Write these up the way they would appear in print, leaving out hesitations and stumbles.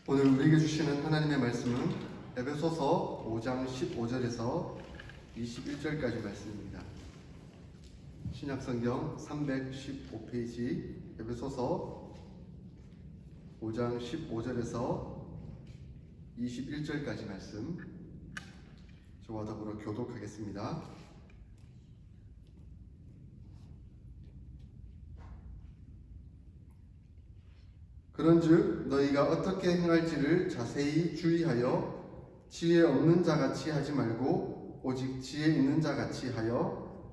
오늘 우리에게 주시는 하나님의 말씀은 에베소서 5장 15절에서 21절까지 말씀입니다. 신약성경 315페이지 에베소서 5장 15절에서 21절까지 말씀, 저와 더불어 교독하겠습니다. 그런즉 너희가 어떻게 행할지를 자세히 주의하여 지혜 없는 자같이 하지 말고 오직 지혜 있는 자같이 하여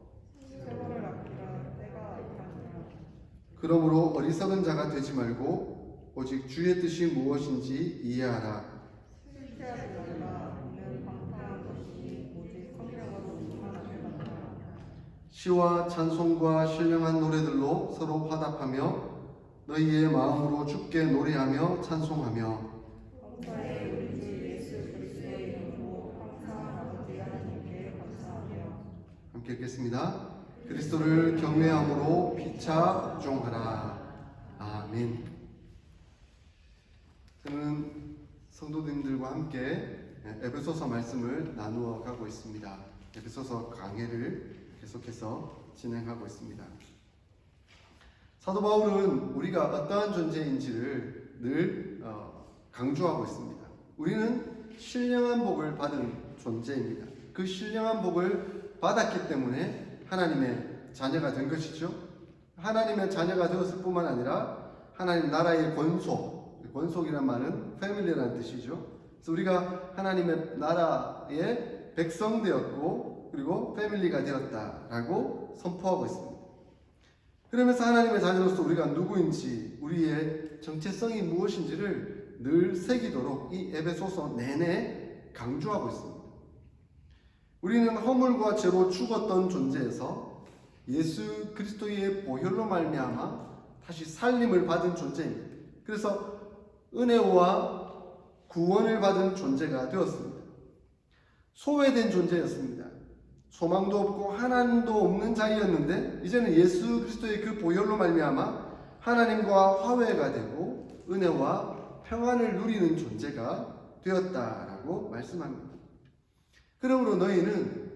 그러므로 어리석은 자가 되지 말고 오직 주의 뜻이 무엇인지 이해하라. 시와 찬송과 신령한 노래들로 서로 화답하며 너희의 마음으로 주께 노래하며 찬송하며 함께 읽겠습니다. 그리스도를 경외함으로 피차 복종하라. 아멘. 저는 성도님들과 함께 에베소서 말씀을 나누어 가고 있습니다. 에베소서 강해를 계속해서 진행하고 있습니다. 사도 바울은 우리가 어떠한 존재인지를 늘 강조하고 있습니다. 우리는 신령한 복을 받은 존재입니다. 그 신령한 복을 받았기 때문에 하나님의 자녀가 된 것이죠. 하나님의 자녀가 되었을 뿐만 아니라 하나님 나라의 권속이란 말은 패밀리라는 뜻이죠. 그래서 우리가 하나님의 나라의 백성 되었고 그리고 패밀리가 되었다라고 선포하고 있습니다. 그러면서 하나님의 자녀로서 우리가 누구인지, 우리의 정체성이 무엇인지를 늘 새기도록 이 에베소서 내내 강조하고 있습니다. 우리는 허물과 죄로 죽었던 존재에서 예수 그리스도의 보혈로 말미암아 다시 살림을 받은 존재입니다. 그래서 은혜와 구원을 받은 존재가 되었습니다. 소외된 존재였습니다. 소망도 없고 하나님도 없는 자이었는데 이제는 예수 그리스도의 그 보혈로 말미암아 하나님과 화해가 되고 은혜와 평안을 누리는 존재가 되었다라고 말씀합니다. 그러므로 너희는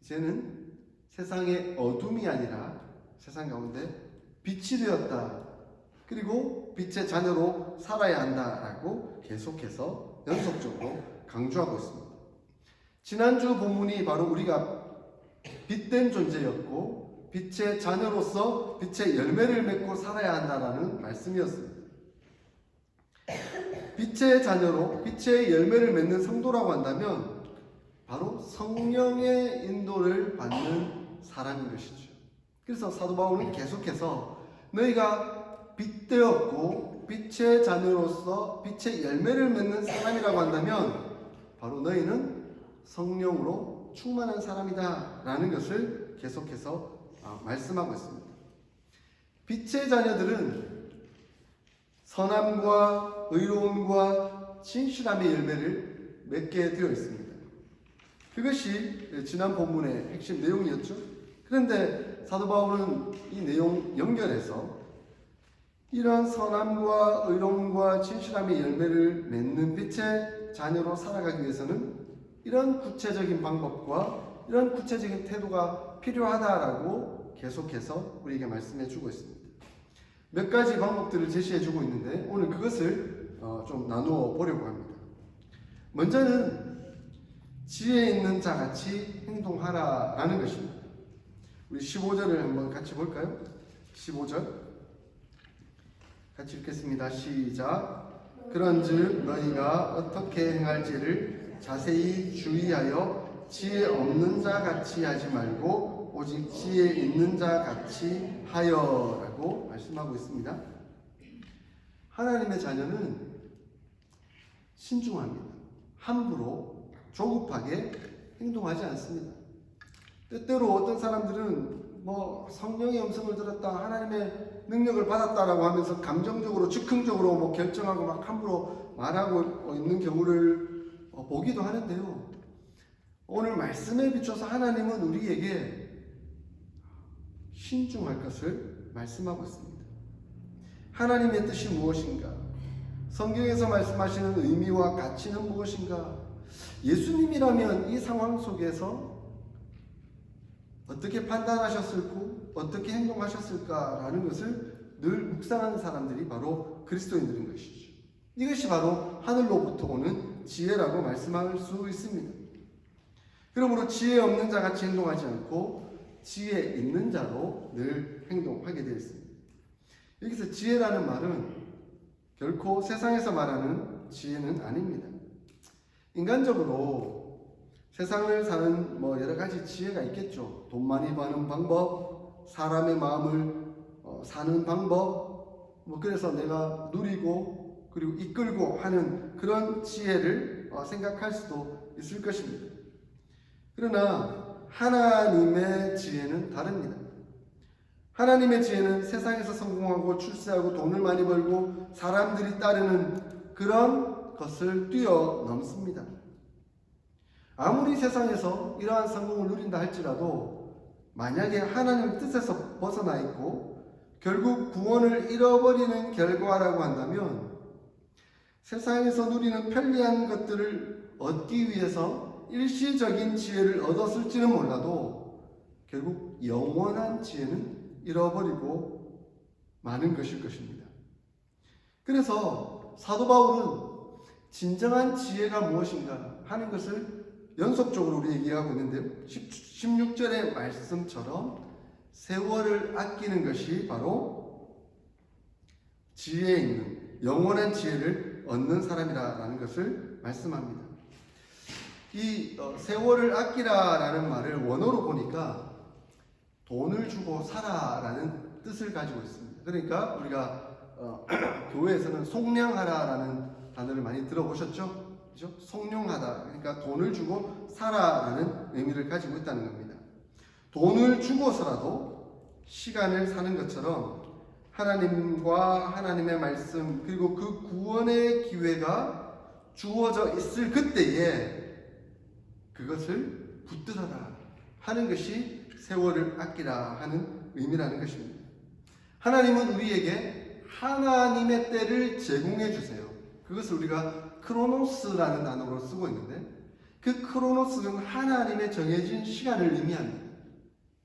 이제는 세상의 어둠이 아니라 세상 가운데 빛이 되었다. 그리고 빛의 자녀로 살아야 한다라고 계속해서 연속적으로 강조하고 있습니다. 지난주 본문이 바로 우리가 빛된 존재였고 빛의 자녀로서 빛의 열매를 맺고 살아야 한다라는 말씀이었습니다. 빛의 자녀로 빛의 열매를 맺는 성도라고 한다면 바로 성령의 인도를 받는 사람인 것이죠. 그래서 사도 바울은 계속해서 너희가 빛되었고 빛의 자녀로서 빛의 열매를 맺는 사람이라고 한다면 바로 너희는 성령으로 충만한 사람이다 라는 것을 계속해서 말씀하고 있습니다. 빛의 자녀들은 선함과 의로움과 진실함의 열매를 맺게 되어 있습니다. 그것이 지난 본문의 핵심 내용이었죠. 그런데 사도 바울은 이 내용 연결해서 이런 선함과 의로움과 진실함의 열매를 맺는 빛의 자녀로 살아가기 위해서는 이런 구체적인 방법과 이런 구체적인 태도가 필요하다라고 계속해서 우리에게 말씀해 주고 있습니다. 몇 가지 방법들을 제시해 주고 있는데 오늘 그것을 좀 나누어 보려고 합니다. 먼저는 지혜 있는 자같이 행동하라라는 것입니다. 우리 15절을 한번 같이 볼까요? 15절 같이 읽겠습니다. 시작. 그런즉 너희가 어떻게 행할지를 자세히 주의하여 지혜 없는 자 같이 하지 말고 오직 지혜 있는 자 같이 하여라고 말씀하고 있습니다. 하나님의 자녀는 신중합니다. 함부로 조급하게 행동하지 않습니다. 때때로 어떤 사람들은 성령의 음성을 들었다, 하나님의 능력을 받았다라고 하면서 감정적으로 즉흥적으로 결정하고 막 함부로 말하고 있는 경우를 보기도 하는데요. 오늘 말씀에 비춰서 하나님은 우리에게 신중할 것을 말씀하고 있습니다. 하나님의 뜻이 무엇인가? 성경에서 말씀하시는 의미와 가치는 무엇인가? 예수님이라면 이 상황 속에서 어떻게 판단하셨을고 어떻게 행동하셨을까라는 것을 늘 묵상하는 사람들이 바로 그리스도인들인 것이죠. 이것이 바로 하늘로부터 오는 지혜라고 말씀할 수 있습니다. 그러므로 지혜 없는 자같이 행동하지 않고 지혜 있는 자로 늘 행동하게 되어 있습니다. 여기서 지혜라는 말은 결코 세상에서 말하는 지혜는 아닙니다. 인간적으로 세상을 사는 여러 가지 지혜가 있겠죠. 돈 많이 버는 방법, 사람의 마음을 사는 방법, 그래서 내가 누리고 그리고 이끌고 하는 그런 지혜를 생각할 수도 있을 것입니다. 그러나 하나님의 지혜는 다릅니다. 하나님의 지혜는 세상에서 성공하고 출세하고 돈을 많이 벌고 사람들이 따르는 그런 것을 뛰어넘습니다. 아무리 세상에서 이러한 성공을 누린다 할지라도 만약에 하나님의 뜻에서 벗어나 있고 결국 구원을 잃어버리는 결과라고 한다면 세상에서 누리는 편리한 것들을 얻기 위해서 일시적인 지혜를 얻었을지는 몰라도 결국 영원한 지혜는 잃어버리고 마는 것일 것입니다. 그래서 사도 바울은 진정한 지혜가 무엇인가 하는 것을 연속적으로 우리 얘기하고 있는데요. 16절의 말씀처럼 세월을 아끼는 것이 바로 지혜에 있는 영원한 지혜를 얻는 사람이라는 것을 말씀합니다. 이 세월을 아끼라라는 말을 원어로 보니까 돈을 주고 사라라는 뜻을 가지고 있습니다. 그러니까 우리가 교회에서는 속량하라라는 단어를 많이 들어보셨죠? 그죠? 속량하다. 그러니까 돈을 주고 사라라는 의미를 가지고 있다는 겁니다. 돈을 주고서라도 시간을 사는 것처럼 하나님과 하나님의 말씀 그리고 그 구원의 기회가 주어져 있을 그때에 그것을 붙들어라 하는 것이 세월을 아끼라 하는 의미라는 것입니다. 하나님은 우리에게 하나님의 때를 제공해 주세요. 그것을 우리가 크로노스라는 단어로 쓰고 있는데 그 크로노스는 하나님의 정해진 시간을 의미합니다.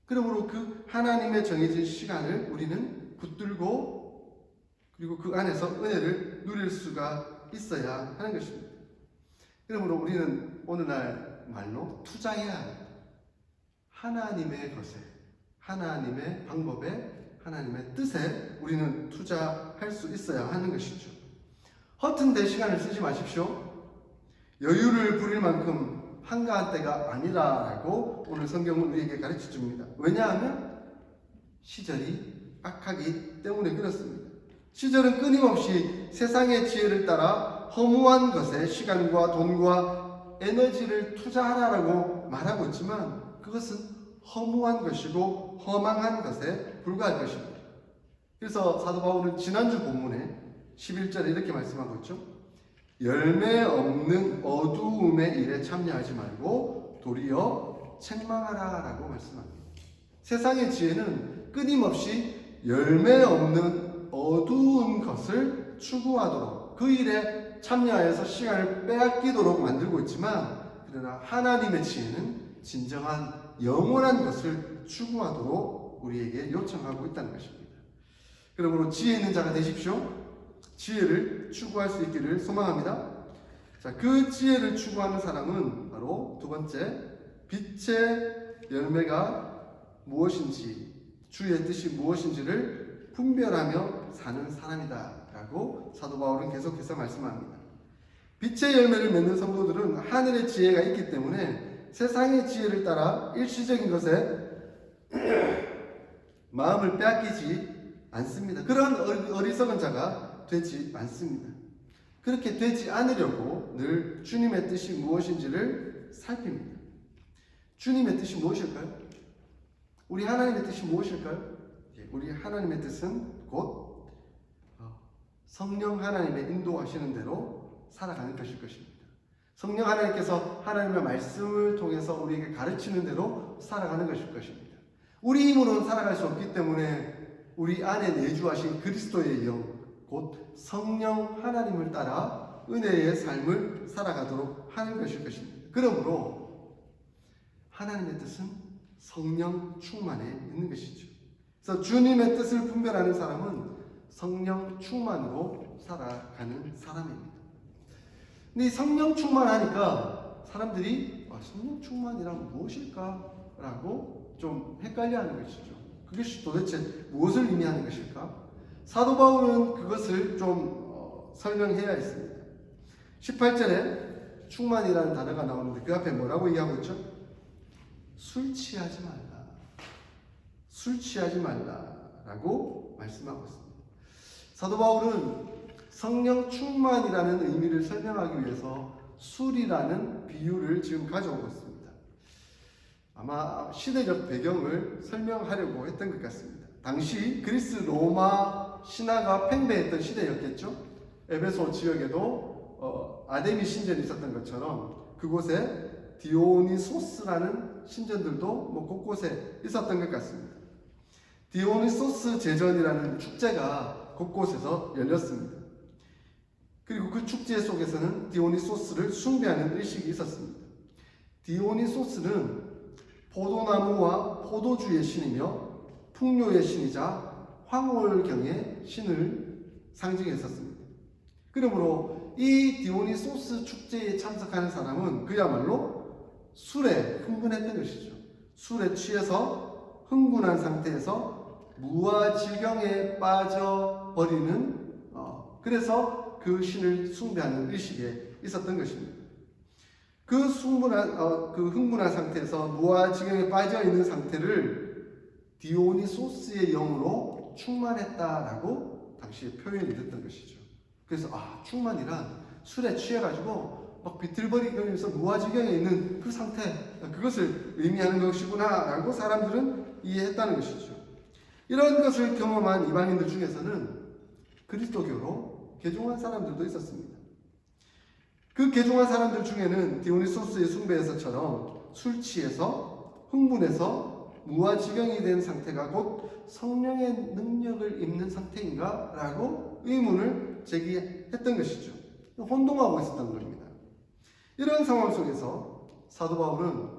그러므로 그 하나님의 정해진 시간을 우리는 붙들고 그리고 그 안에서 은혜를 누릴 수가 있어야 하는 것입니다. 그러므로 우리는 오늘날 말로 투자해야 합니다. 하나님의 것에, 하나님의 방법에, 하나님의 뜻에 우리는 투자할 수 있어야 하는 것이죠. 허튼 데 시간을 쓰지 마십시오. 여유를 부릴 만큼 한가한 때가 아니라라고 오늘 성경은 우리에게 가르쳐 줍니다. 왜냐하면 시절이 악하기 때문에 그렇습니다. 시절은 끊임없이 세상의 지혜를 따라 허무한 것에 시간과 돈과 에너지를 투자하라고 말하고 있지만 그것은 허무한 것이고 허망한 것에 불과할 것입니다. 그래서 사도 바울은 지난주 본문에 11절에 이렇게 말씀하고 있죠. 열매 없는 어두움의 일에 참여하지 말고 도리어 책망하라 라고 말씀합니다. 세상의 지혜는 끊임없이 열매 없는 어두운 것을 추구하도록 그 일에 참여하여서 시간을 빼앗기도록 만들고 있지만 그러나 하나님의 지혜는 진정한 영원한 것을 추구하도록 우리에게 요청하고 있다는 것입니다. 그러므로 지혜 있는 자가 되십시오. 지혜를 추구할 수 있기를 소망합니다. 자, 그 지혜를 추구하는 사람은 바로 두 번째, 빛의 열매가 무엇인지, 주의 뜻이 무엇인지를 분별하며 사는 사람이다 라고 사도 바울은 계속해서 말씀합니다. 빛의 열매를 맺는 성도들은 하늘의 지혜가 있기 때문에 세상의 지혜를 따라 일시적인 것에 마음을 빼앗기지 않습니다. 그런 어리석은 자가 되지 않습니다. 그렇게 되지 않으려고 늘 주님의 뜻이 무엇인지를 살핍니다. 주님의 뜻이 무엇일까요? 우리 하나님의 뜻이 무엇일까요? 우리 하나님의 뜻은 곧 성령 하나님의 인도하시는 대로 살아가는 것일 것입니다. 성령 하나님께서 하나님의 말씀을 통해서 우리에게 가르치는 대로 살아가는 것일 것입니다. 우리 힘으로는 살아갈 수 없기 때문에 우리 안에 내주하신 그리스도의 영, 곧 성령 하나님을 따라 은혜의 삶을 살아가도록 하는 것일 것입니다. 그러므로 하나님의 뜻은 성령 충만에 있는 것이죠. 그래서 주님의 뜻을 분별하는 사람은 성령 충만으로 살아가는 사람입니다. 근데 이 성령 충만하니까 사람들이 성령 충만이란 무엇일까? 라고 좀 헷갈려하는 것이죠. 그것이 도대체 무엇을 의미하는 것일까? 사도 바울은 그것을 좀 설명해야 했습니다. 18절에 충만이라는 단어가 나오는데 그 앞에 뭐라고 얘기하고 있죠? 술 취하지 말라. 술 취하지 말라라고 말씀하고 있습니다. 사도 바울은 성령 충만이라는 의미를 설명하기 위해서 술이라는 비유를 지금 가져오고 있습니다. 아마 시대적 배경을 설명하려고 했던 것 같습니다. 당시 그리스 로마 신화가 팽배했던 시대였겠죠. 에베소 지역에도 아데미 신전이 있었던 것처럼 그곳에 디오니소스라는 신전들도 곳곳에 있었던 것 같습니다. 디오니소스 제전이라는 축제가 곳곳에서 열렸습니다. 그리고 그 축제 속에서는 디오니소스를 숭배하는 의식이 있었습니다. 디오니소스는 포도나무와 포도주의 신이며 풍요의 신이자 황홀경의 신을 상징했었습니다. 그러므로 이 디오니소스 축제에 참석하는 사람은 그야말로 술에 흥분했던 것이죠. 술에 취해서 흥분한 상태에서 무아지경에 빠져버리는 그래서 그 신을 숭배하는 의식에 있었던 것입니다. 그 흥분한 상태에서 무아지경에 빠져 있는 상태를 디오니소스의 영으로 충만했다라고 당시에 표현이 됐던 것이죠. 그래서 충만이란 술에 취해가지고 막 비틀거리면서 무아지경에 있는 그 상태, 그것을 의미하는 것이구나라고 사람들은 이해했다는 것이죠. 이런 것을 경험한 이방인들 중에서는 그리스도교로 개종한 사람들도 있었습니다. 그 개종한 사람들 중에는 디오니소스의 숭배에서처럼 술 취해서 흥분해서 무아지경이 된 상태가 곧 성령의 능력을 입는 상태인가? 라고 의문을 제기했던 것이죠. 혼동하고 있었던 겁니다. 이런 상황 속에서 사도 바울은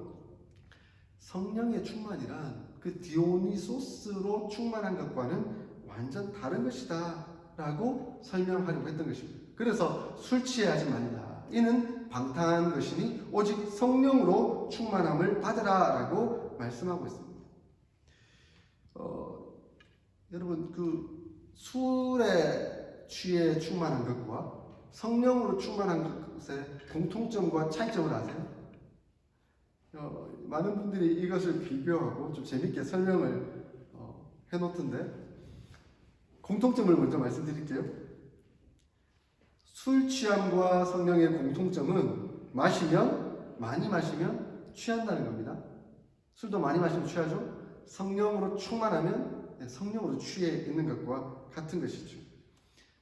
성령의 충만이란 그 디오니소스로 충만한 것과는 완전 다른 것이다 라고 설명하려고 했던 것입니다. 그래서 술 취하지 말라. 이는 방탕한 것이니 오직 성령으로 충만함을 받으라 라고 말씀하고 있습니다. 여러분 술에 취해 충만한 것과 성령으로 충만한 것의 공통점과 차이점을 아세요? 많은 분들이 이것을 비교하고 좀 재밌게 설명을 해놓던데 공통점을 먼저 말씀드릴게요. 술 취함과 성령의 공통점은 많이 마시면 취한다는 겁니다. 술도 많이 마시면 취하죠. 성령으로 충만하면 성령으로 취해 있는 것과 같은 것이죠.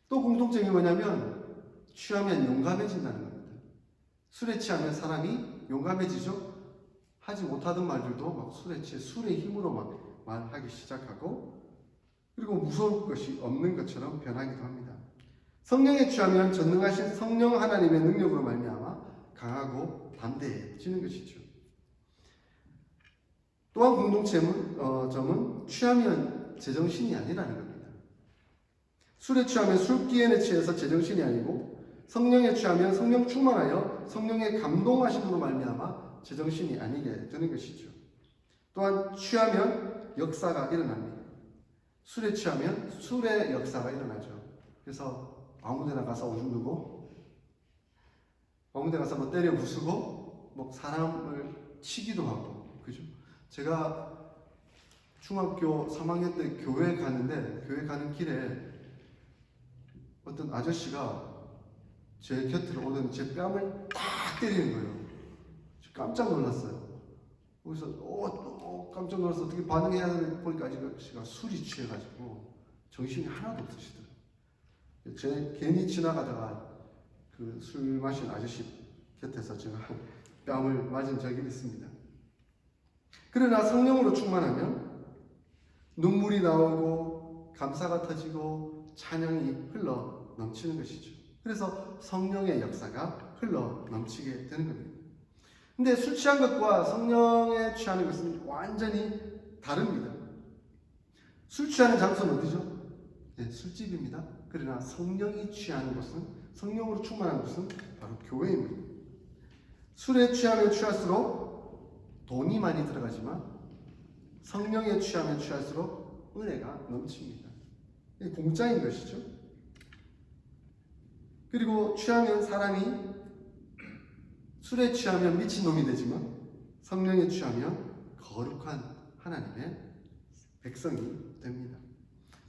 또 공통점이 뭐냐면 취하면 용감해진다는 겁니다. 술에 취하면 사람이 용감해지죠. 하지 못하던 말들도 막 술에 취해 술의 힘으로 막 말하기 시작하고 그리고 무서울 것이 없는 것처럼 변하기도 합니다. 성령에 취하면 전능하신 성령 하나님의 능력으로 말미암아 강하고 담대해지는 것이죠. 또한 공동점은 취하면 제정신이 아니라는 겁니다. 술에 취하면 술기운에 취해서 제정신이 아니고 성령에 취하면 성령 충만하여 성령의 감동하심으로 말미암아 제정신이 아니게 되는 것이죠. 또한 취하면 역사가 일어납니다. 술에 취하면 술의 역사가 일어나죠. 그래서 아무데나 가서 오줌 누고 아무데나 가서 뭐 때려 부수고 뭐 사람을 치기도 하고 그죠? 제가 중학교 3학년 때 교회 가는 길에 어떤 아저씨가 제 곁으로 오더니 제 뺨을 딱 때리는 거예요. 깜짝 놀랐어요. 그래서 깜짝 놀라서 어떻게 반응해야 하는지 보니까 아저씨가 술이 취해가지고 정신이 하나도 없으시더라고요. 괜히 지나가다가 그 술 마신 아저씨 곁에서 제가 뺨을 맞은 적이 있습니다. 그러나 성령으로 충만하면 눈물이 나오고 감사가 터지고 찬양이 흘러 넘치는 것이죠. 그래서 성령의 역사가 흘러 넘치게 되는 겁니다. 근데 술 취한 것과 성령에 취하는 것은 완전히 다릅니다. 술 취하는 장소는 어디죠? 네, 술집입니다. 그러나 성령이 취하는 곳은, 성령으로 충만한 곳은 바로 교회입니다. 술에 취하면 취할수록 돈이 많이 들어가지만 성령에 취하면 취할수록 은혜가 넘칩니다. 이게 공짜인 것이죠. 그리고 취하면 사람이, 술에 취하면 미친놈이 되지만 성령에 취하면 거룩한 하나님의 백성이 됩니다.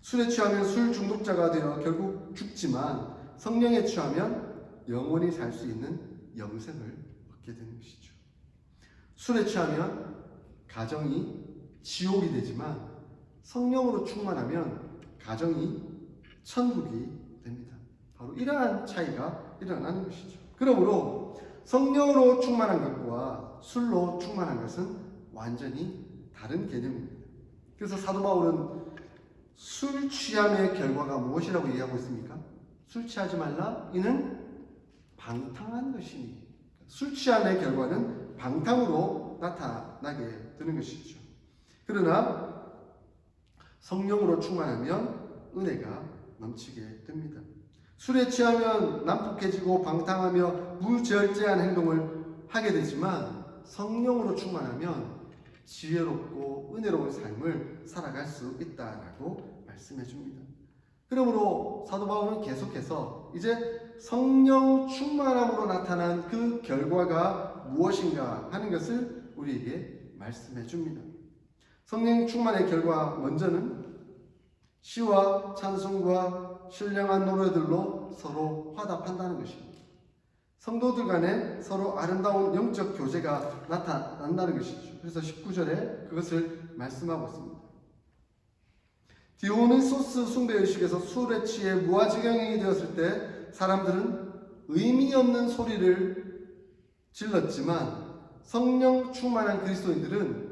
술에 취하면 술 중독자가 되어 결국 죽지만 성령에 취하면 영원히 살 수 있는 영생을 얻게 되는 것이죠. 술에 취하면 가정이 지옥이 되지만 성령으로 충만하면 가정이 천국이 됩니다. 바로 이러한 차이가 일어나는 것이죠. 그러므로 성령으로 충만한 것과 술로 충만한 것은 완전히 다른 개념입니다. 그래서 사도 바울은 술 취함의 결과가 무엇이라고 얘기하고 있습니까? 술 취하지 말라. 이는 방탕한 것이니. 술 취함의 결과는 방탕으로 나타나게 되는 것이죠. 그러나 성령으로 충만하면 은혜가 넘치게 됩니다. 술에 취하면 난폭해지고 방탕하며 무절제한 행동을 하게 되지만 성령으로 충만하면 지혜롭고 은혜로운 삶을 살아갈 수 있다라고 말씀해 줍니다. 그러므로 사도 바울은 계속해서 이제 성령 충만함으로 나타난 그 결과가 무엇인가 하는 것을 우리에게 말씀해 줍니다. 성령 충만의 결과 먼저는 시와 찬송과 신령한 노래들로 서로 화답한다는 것입니다. 성도들 간에 서로 아름다운 영적 교제가 나타난다는 것이죠. 그래서 19절에 그것을 말씀하고 있습니다. 디오니소스 숭배의식에서 술에 취해 무아지경이 되었을 때 사람들은 의미 없는 소리를 질렀지만 성령 충만한 그리스도인들은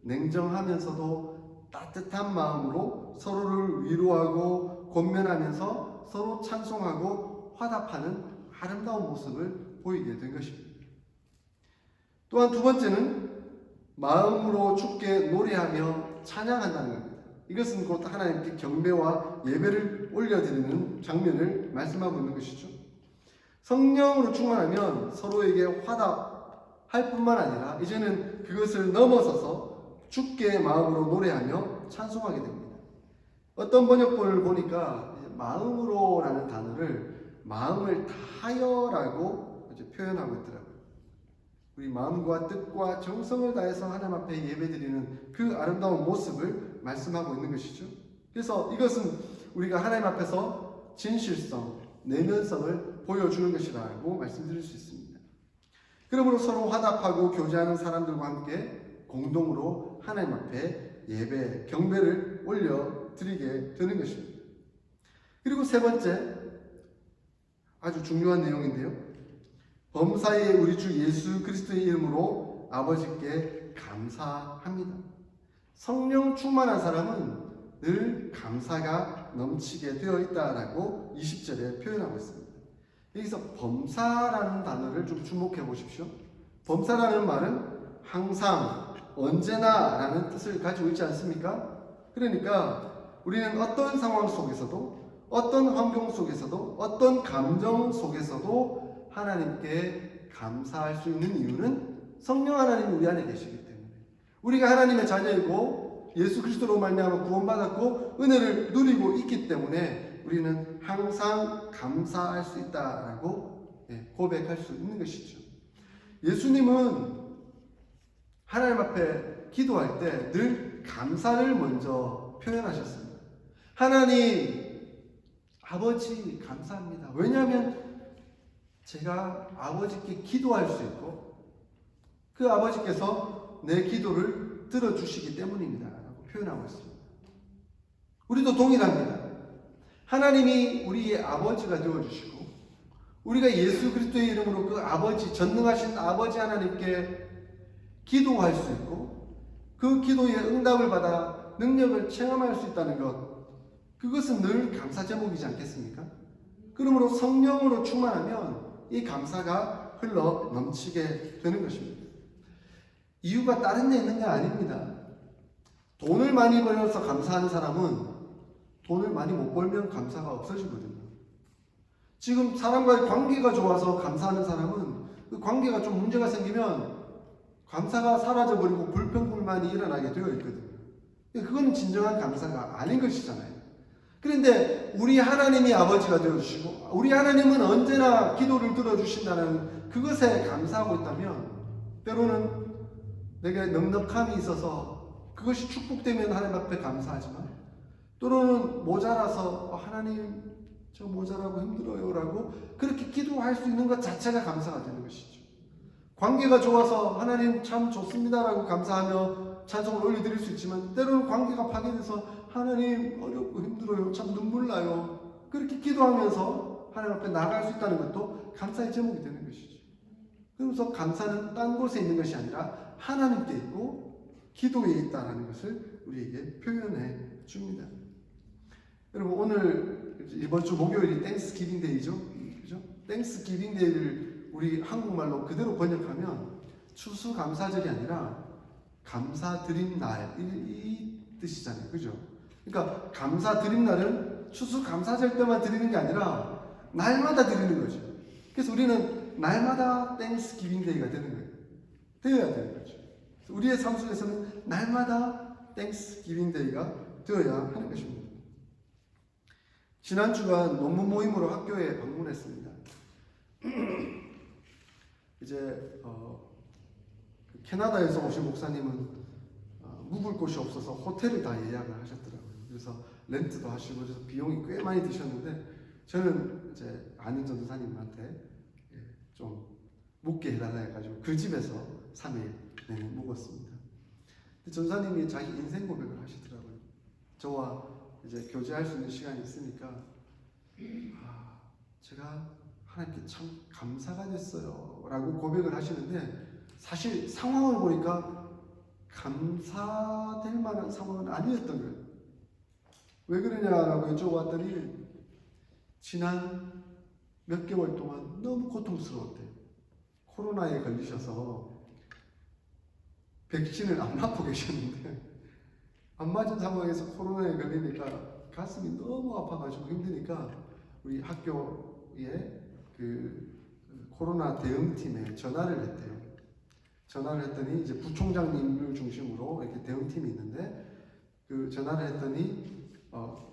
냉정하면서도 따뜻한 마음으로 서로를 위로하고 권면하면서 서로 찬송하고 화답하는 아름다운 모습을 보이게 된 것입니다. 또한 두 번째는 마음으로 주께 노래하며 찬양한다는 겁니다. 이것은 곧 하나님께 경배와 예배를 올려드리는 장면을 말씀하고 있는 것이죠. 성령으로 충만하면 서로에게 화답할 뿐만 아니라 이제는 그것을 넘어서서 주께 마음으로 노래하며 찬송하게 됩니다. 어떤 번역본을 보니까 마음으로라는 단어를 마음을 다하여라고 표현하고 있더라고요. 우리 마음과 뜻과 정성을 다해서 하나님 앞에 예배드리는 그 아름다운 모습을 말씀하고 있는 것이죠. 그래서 이것은 우리가 하나님 앞에서 진실성, 내면성을 보여주는 것이라고 말씀드릴 수 있습니다. 그러므로 서로 화답하고 교제하는 사람들과 함께 공동으로 하나님 앞에 예배, 경배를 올려드리게 되는 것입니다. 그리고 세 번째, 아주 중요한 내용인데요. 범사에 우리 주 예수 그리스도의 이름으로 아버지께 감사합니다. 성령 충만한 사람은 늘 감사가 넘치게 되어 있다라고 20절에 표현하고 있습니다. 여기서 범사라는 단어를 좀 주목해 보십시오. 범사라는 말은 항상, 언제나라는 뜻을 가지고 있지 않습니까? 그러니까 우리는 어떤 상황 속에서도, 어떤 환경 속에서도, 어떤 감정 속에서도 하나님께 감사할 수 있는 이유는 성령 하나님이 우리 안에 계시기 때문에, 우리가 하나님의 자녀이고 예수 그리스도로 말미암아 구원받았고 은혜를 누리고 있기 때문에 우리는 항상 감사할 수 있다라고 고백할 수 있는 것이죠. 예수님은 하나님 앞에 기도할 때 늘 감사를 먼저 표현하셨습니다. 하나님, 아버지 감사합니다. 왜냐하면 제가 아버지께 기도할 수 있고 그 아버지께서 내 기도를 들어주시기 때문입니다 라고 표현하고 있습니다. 우리도 동일합니다. 하나님이 우리의 아버지가 되어주시고 우리가 예수 그리스도의 이름으로 그 아버지, 전능하신 아버지 하나님께 기도할 수 있고 그 기도의 응답을 받아 능력을 체험할 수 있다는 것, 그것은 늘 감사 제목이지 않겠습니까? 그러므로 성령으로 충만하면 이 감사가 흘러 넘치게 되는 것입니다. 이유가 다른 데 있는 게 아닙니다. 돈을 많이 벌어서 감사하는 사람은 돈을 많이 못 벌면 감사가 없어지거든요. 지금 사람과의 관계가 좋아서 감사하는 사람은 그 관계가 좀 문제가 생기면 감사가 사라져버리고 불평불만이 일어나게 되어 있거든요. 그건 진정한 감사가 아닌 것이잖아요. 그런데 우리 하나님이 아버지가 되어주시고 우리 하나님은 언제나 기도를 들어주신다는 그것에 감사하고 있다면 때로는 내게 넉넉함이 있어서 그것이 축복되면 하나님 앞에 감사하지만 때로는 모자라서 하나님 저 모자라고 힘들어요 라고 그렇게 기도할 수 있는 것 자체가 감사가 되는 것이죠. 관계가 좋아서 하나님 참 좋습니다라고 감사하며 찬송을 올려드릴 수 있지만 때로는 관계가 파괴돼서 하나님 어렵고 힘들어요 참 눈물 나요 그렇게 기도하면서 하나님 앞에 나아갈 수 있다는 것도 감사의 제목이 되는 것이죠. 그러면서 감사는 딴 곳에 있는 것이 아니라 하나님께 있고 기도에 있다는 것을 우리에게 표현해 줍니다. 여러분 오늘 이번 주 목요일이 땡스기빙 데이죠. 그죠? 땡스기빙 데이를 우리 한국말로 그대로 번역하면 추수감사절이 아니라 감사드림 날 이 뜻이잖아요. 그죠? 그러니까 감사드림 날은 추수감사절 때만 드리는 게 아니라 날마다 드리는 거죠. 그래서 우리는 날마다 땡스기빙 데이가 되는 거예요. 되어야 되는 거죠. 우리의 삶 속에서는 날마다 땡스기빙 데이가 되어야 하는 것입니다. 지난 주간 논문 모임으로 학교에 방문했습니다. 이제 캐나다에서 오신 목사님은 묵을 곳이 없어서 호텔을 다 예약을 하셨더라고요. 그래서 렌트도 하시고 그래서 비용이 꽤 많이 드셨는데 저는 이제 아는 전도사님한테 좀 묵게 해달라 해가지고 그 집에서 3일 내내 묵었습니다. 근데 전사님이 자기 인생 고백을 하시더라고요. 저와 이제 교제할 수 있는 시간이 있으니까 제가 하나님께 참 감사가 됐어요 라고 고백을 하시는데 사실 상황을 보니까 감사될 만한 상황은 아니었던 거예요. 왜 그러냐라고 여쭤봤더니 지난 몇 개월 동안 너무 고통스러웠대요. 코로나에 걸리셔서 백신을 안 맞고 계셨는데 안 맞은 상황에서 코로나에 걸리니까 가슴이 너무 아파가지고 힘드니까 우리 학교에 그 코로나 대응팀에 전화를 했대요. 전화를 했더니 이제 부총장님을 중심으로 이렇게 대응팀이 있는데 그 전화를 했더니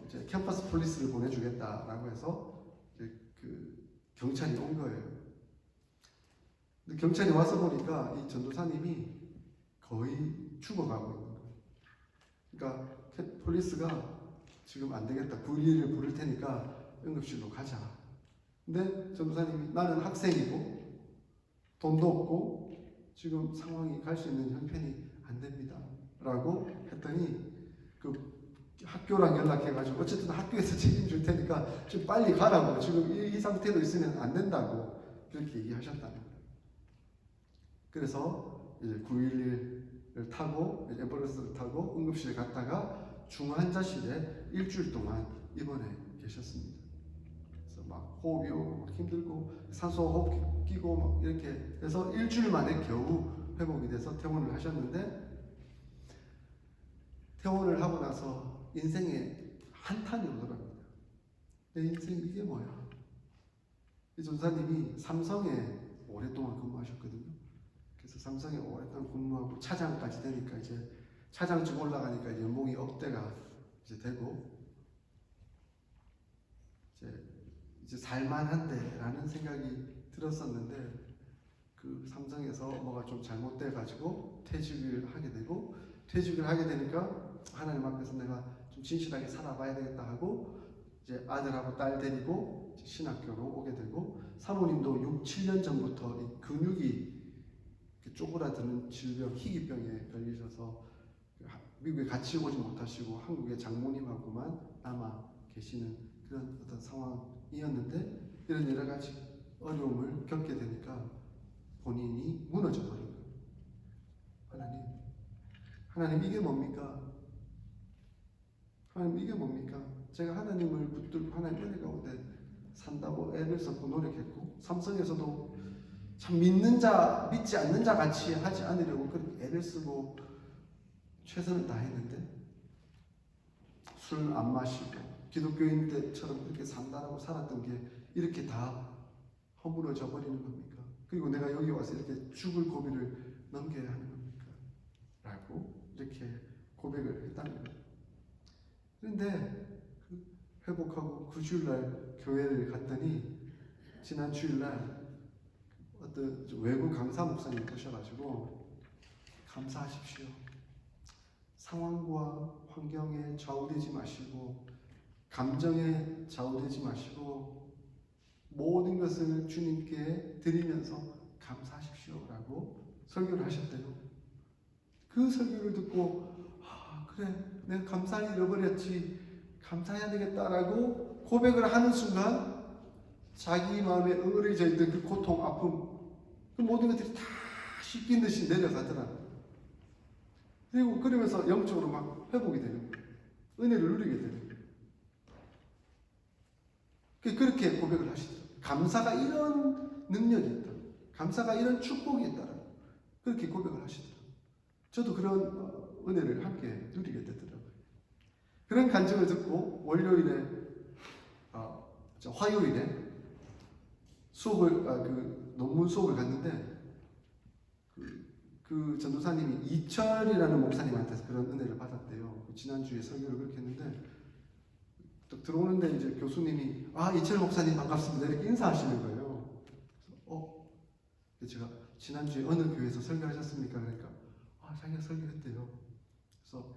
이제 캠퍼스 폴리스를 보내주겠다라고 해서 이제 그 경찰이 온 거예요. 근데 경찰이 와서 보니까 이 전도사님이 거의 죽어가고 있는 거예요. 그러니까 폴리스가 지금 안 되겠다. 911을 부를 테니까 응급실로 가자. 근데 전도사님이 나는 학생이고 돈도 없고 지금 상황이 갈 수 있는 형편이 안 됩니다. 라고 했더니 그 학교랑 연락해가지고 어쨌든 학교에서 책임질 테니까 좀 빨리 가라고 지금 이 상태로 있으면 안 된다고 그렇게 얘기하셨다는 거예요. 그래서 이제 911을 타고 앰뷸런스를 타고 응급실에 갔다가 중환자실에 일주일 동안 입원해 계셨습니다. 그래서 막 호흡이 오고 막 힘들고 산소 호흡 끼고 막 이렇게 해서 일주일 만에 겨우 회복이 돼서 퇴원을 하셨는데 퇴원을 하고 나서 인생에 한탄이 오더랍니다. 내 인생 이게 뭐야? 이 전사님이 삼성에 오랫동안 근무하셨거든요. 그래서 삼성에 오랫동안 근무하고 차장까지 되니까 이제 차장직 올라가니까 연봉이 억대가 이제 되고 이제 살만한데라는 생각이 들었었는데 그 삼성에서 뭐가 좀 잘못돼 가지고 퇴직을 하게 되고 퇴직을 하게 되니까 하나님 앞에서 내가 좀 진실하게 살아봐야 되겠다 하고 이제 아들하고 딸 데리고 신학교로 오게 되고 사모님도 6, 7년 전부터 이 근육이 쪼그라드는 질병, 희귀병에 걸리셔서 미국에 같이 오지 못하시고 한국의 장모님하고만 남아 계시는 그런 어떤 상황이었는데 이런 여러 가지 어려움을 겪게 되니까 본인이 무너져 버린 거예요. 하나님 이게 뭡니까? 하나님 이게 뭡니까? 제가 하나님을 붙들고 하나님 은혜 가운데 산다고 애를 썼고 노력했고, 삼성에서도 참 믿는 자, 믿지 않는 자 같이 하지 않으려고 그렇게 애를 쓰고 최선을 다했는데, 술 안 마시고 기독교인 때처럼 그렇게 산다라고 살았던 게 이렇게 다 허물어져 버리는 겁니까? 그리고 내가 여기 와서 이렇게 죽을 고비를 넘겨야 하는 겁니까? 라고 이렇게 고백을 했다는 거예요. 그런데 회복하고 그 주일날 교회를 갔더니, 지난 주일날 어떤 외부 강사 목사님 오셔가지고 감사하십시오. 상황과 환경에 좌우되지 마시고 감정에 좌우되지 마시고 모든 것을 주님께 드리면서 감사하십시오라고 설교를 하셨대요. 그 설교를 듣고 그래, 내가 감사를 잃어버렸지, 감사해야 되겠다라고 고백을 하는 순간 자기 마음에 응어리져 있던 그 고통, 아픔, 그 모든 것들이 다 씻긴 듯이 내려가더라고요. 그리고 그러면서 영적으로 막 회복이 되는 거예요. 은혜를 누리게 되는 거예요. 그렇게 고백을 하시더라고요. 감사가 이런 능력이 있다, 감사가 이런 축복이 있다, 그렇게 고백을 하시더라고요. 저도 그런 은혜를 함께 누리게 되더라고요. 그런 간증을 듣고 월요일에 화요일에 수업을 그 논문 수업을 갔는데, 그 전도사님이 이철이라는 목사님한테서 그런 은혜를 받았대요. 지난주에 설교를 그렇게 했는데, 또 들어오는데 이제 교수님이 이철 목사님 반갑습니다 이렇게 인사하시는 거예요. 그래서 제가 지난주에 어느 교회에서 설교하셨습니까? 그러니까 자기가 설교했대요. 그래서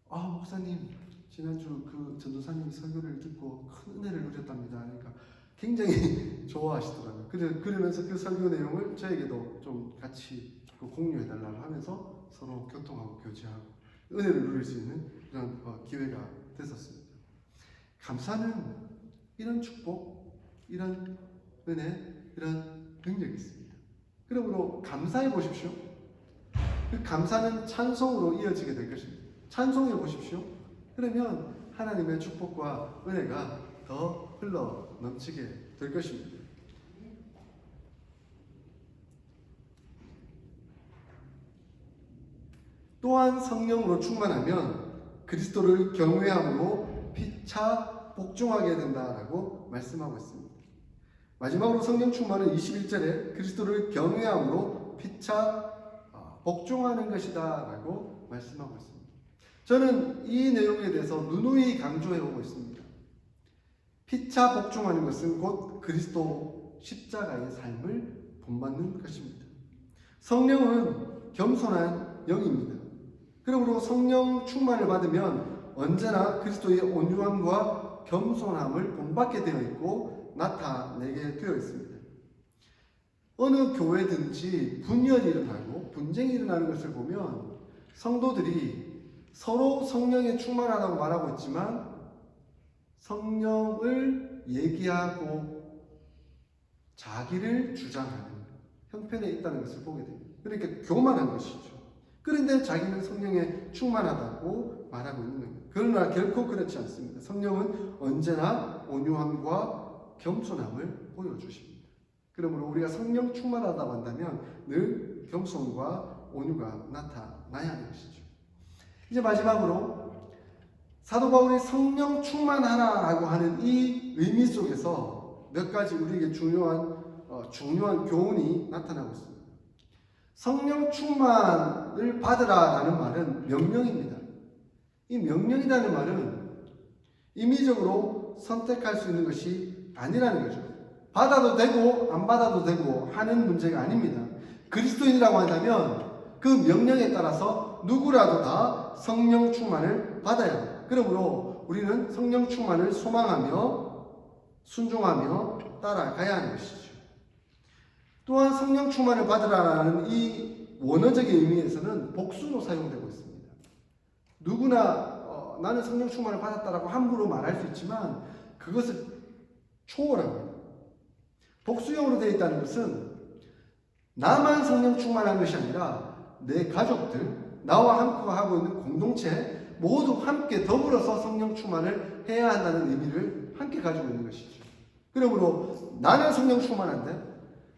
목사님 지난주 그 전도사님이 설교를 듣고 큰 은혜를 누렸답니다. 그러니까 굉장히 좋아하시더라고요. 그러면서 그 설교 내용을 저에게도 좀 같이 공유해달라고 하면서 서로 교통하고 교제하고 은혜를 누릴 수 있는 그런 기회가 됐었습니다. 감사는 이런 축복, 이런 은혜, 이런 능력이 있습니다. 그러므로 감사해 보십시오. 그 감사는 찬송으로 이어지게 될 것입니다. 찬송해 보십시오. 그러면 하나님의 축복과 은혜가 더 흘러 넘치게 될 것입니다. 또한 성령으로 충만하면 그리스도를 경외함으로 피차 복종하게 된다라고 말씀하고 있습니다. 마지막으로 성령 충만은 21절에 그리스도를 경외함으로 피차 복종하는 것이다 라고 말씀하고 있습니다. 저는 이 내용에 대해서 누누이 강조해 오고 있습니다. 피차 복종하는 것은 곧 그리스도 십자가의 삶을 본받는 것입니다. 성령은 겸손한 영입니다. 그러므로 성령 충만을 받으면 언제나 그리스도의 온유함과 겸손함을 본받게 되어 있고 나타내게 되어 있습니다. 어느 교회든지 분열이 일어나고 분쟁이 일어나는 것을 보면 성도들이 서로 성령에 충만하다고 말하고 있지만 성령을 얘기하고 자기를 주장하는 형편에 있다는 것을 보게 됩니다. 그러니까 교만한 것이죠. 그런데 자기는 성령에 충만하다고 말하고 있는 겁니다. 그러나 결코 그렇지 않습니다. 성령은 언제나 온유함과 겸손함을 보여주십니다. 그러므로 우리가 성령 충만하다고 한다면 늘 겸손과 온유가 나타나야 하는 것이죠. 이제 마지막으로 사도 바울이 성령 충만하라라고 하는 이 의미 속에서 몇 가지 우리에게 중요한 교훈이 나타나고 있습니다. 성령 충만을 받으라라는 말은 명령입니다. 이 명령이라는 말은 임의적으로 선택할 수 있는 것이 아니라는 거죠. 받아도 되고 안 받아도 되고 하는 문제가 아닙니다. 그리스도인이라고 한다면 그 명령에 따라서 누구라도 다 성령 충만을 받아야 합니다. 그러므로 우리는 성령 충만을 소망하며 순종하며 따라가야 하는 것이죠. 또한 성령 충만을 받으라는 이 원어적인 의미에서는 복수로 사용되고 있습니다. 누구나 나는 성령 충만을 받았다라고 함부로 말할 수 있지만 그것을 초월합니다. 복수형으로 되어 있다는 것은 나만 성령 충만한 것이 아니라 내 가족들, 나와 함께 하고 있는 공동체 모두 함께 더불어서 성령 충만을 해야 한다는 의미를 함께 가지고 있는 것이죠. 그러므로 나는 성령 충만한데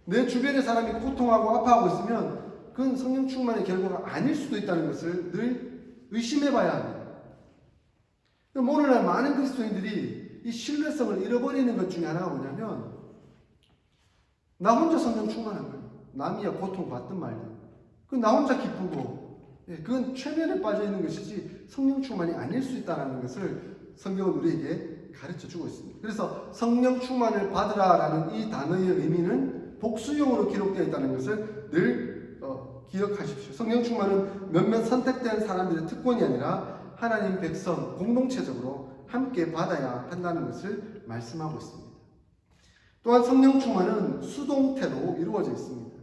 내 주변의 사람이 고통하고 아파하고 있으면 그건 성령 충만의 결과가 아닐 수도 있다는 것을 늘 의심해 봐야 합니다. 오늘날 많은 그리스도인들이 이 신뢰성을 잃어버리는 것 중에 하나가 뭐냐면 나 혼자 성령 충만한 거예요. 남이야 고통받든 말든. 그건 나 혼자 기쁘고 그건 최면에 빠져 있는 것이지 성령 충만이 아닐 수 있다는 것을 성경은 우리에게 가르쳐 주고 있습니다. 그래서 성령 충만을 받으라라는 이 단어의 의미는 복수용으로 기록되어 있다는 것을 늘 기억하십시오. 성령 충만은 몇몇 선택된 사람들의 특권이 아니라 하나님 백성 공동체적으로 함께 받아야 한다는 것을 말씀하고 있습니다. 또한 성령 충만은 수동태로 이루어져 있습니다.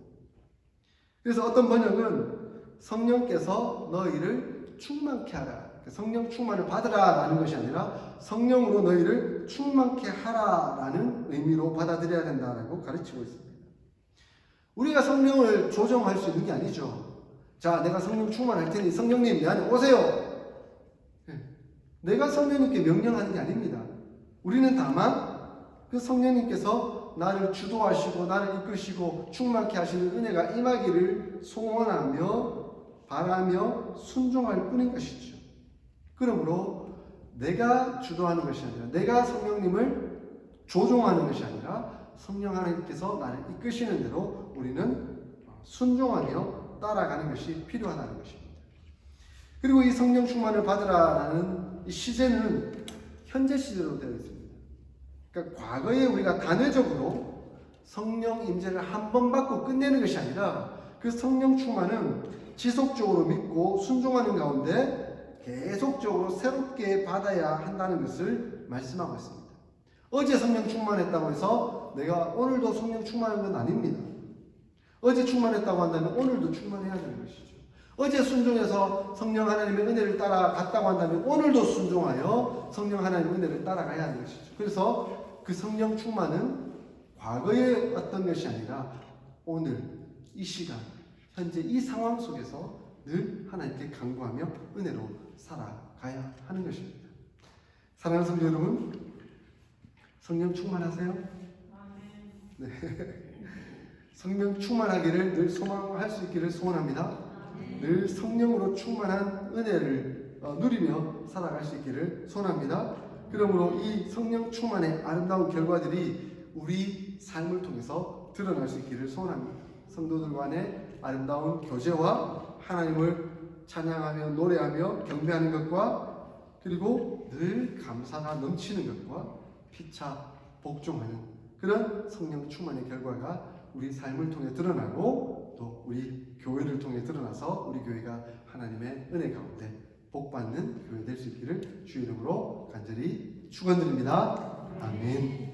그래서 어떤 번역은 성령께서 너희를 충만케 하라. 성령 충만을 받으라라는 것이 아니라 성령으로 너희를 충만케 하라라는 의미로 받아들여야 된다라고 가르치고 있습니다. 우리가 성령을 조정할 수 있는 게 아니죠. 자, 내가 성령 충만할 테니 성령님 내 안에 오세요. 내가 성령님께 명령하는 게 아닙니다. 우리는 다만 그 성령님께서 나를 주도하시고 나를 이끄시고 충만케 하시는 은혜가 임하기를 소원하며 바라며 순종할 뿐인 것이죠. 그러므로 내가 주도하는 것이 아니라 내가 성령님을 조종하는 것이 아니라 성령 하나님께서 나를 이끄시는 대로 우리는 순종하며 따라가는 것이 필요하다는 것입니다. 그리고 이 성령 충만을 받으라라는 이 시제는 현재 시제로 되어 있습니다. 그러니까 과거에 우리가 단회적으로 성령 임재를 한 번 받고 끝내는 것이 아니라 그 성령 충만은 지속적으로 믿고 순종하는 가운데 계속적으로 새롭게 받아야 한다는 것을 말씀하고 있습니다. 어제 성령 충만했다고 해서 내가 오늘도 성령 충만한 건 아닙니다. 어제 충만했다고 한다면 오늘도 충만해야 되는 것이죠. 어제 순종해서 성령 하나님의 은혜를 따라갔다고 한다면 오늘도 순종하여 성령 하나님의 은혜를 따라가야 하는 것이죠. 그래서 그 성령 충만은 과거의 어떤 것이 아니라 오늘 이 시간 현재 이 상황 속에서 늘 하나님께 간구하며 은혜로 살아가야 하는 것입니다. 사랑하는 성도 여러분, 성령 충만하세요? 네. 성령 충만하기를 늘 소망할 수 있기를 소원합니다. 늘 성령으로 충만한 은혜를 누리며 살아갈 수 있기를 소원합니다. 그러므로 이 성령 충만의 아름다운 결과들이 우리 삶을 통해서 드러날 수 있기를 소원합니다. 성도들 간의 아름다운 교제와 하나님을 찬양하며 노래하며 경배하는 것과 그리고 늘 감사가 넘치는 것과 피차 복종하는 그런 성령 충만의 결과가 우리 삶을 통해 드러나고 또 우리 교회를 통해 드러나서 우리 교회가 하나님의 은혜 가운데 복받는 교회 될 수 있기를 주의 이름으로 간절히 축원드립니다. 아멘.